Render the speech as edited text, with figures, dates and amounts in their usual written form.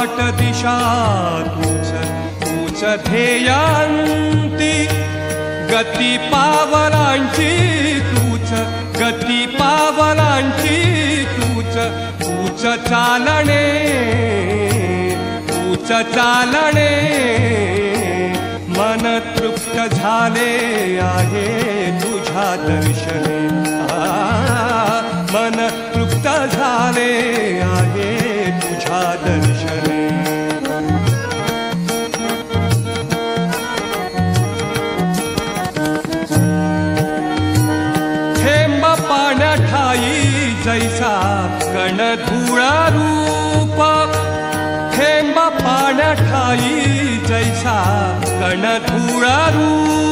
वाट दिशा तूच ध्येयांती गती पावलांची तूच गती पावलांची तूच चालणे मन तृप्त झाले आहे तुझ्या दर्शने मन तृप्त झाले आहे तुझ्या दर्शने थेंब पाण्याठाई जैसा कण धुळा रूप थेंब पाण्याठाई जैसा कण धुळा रूप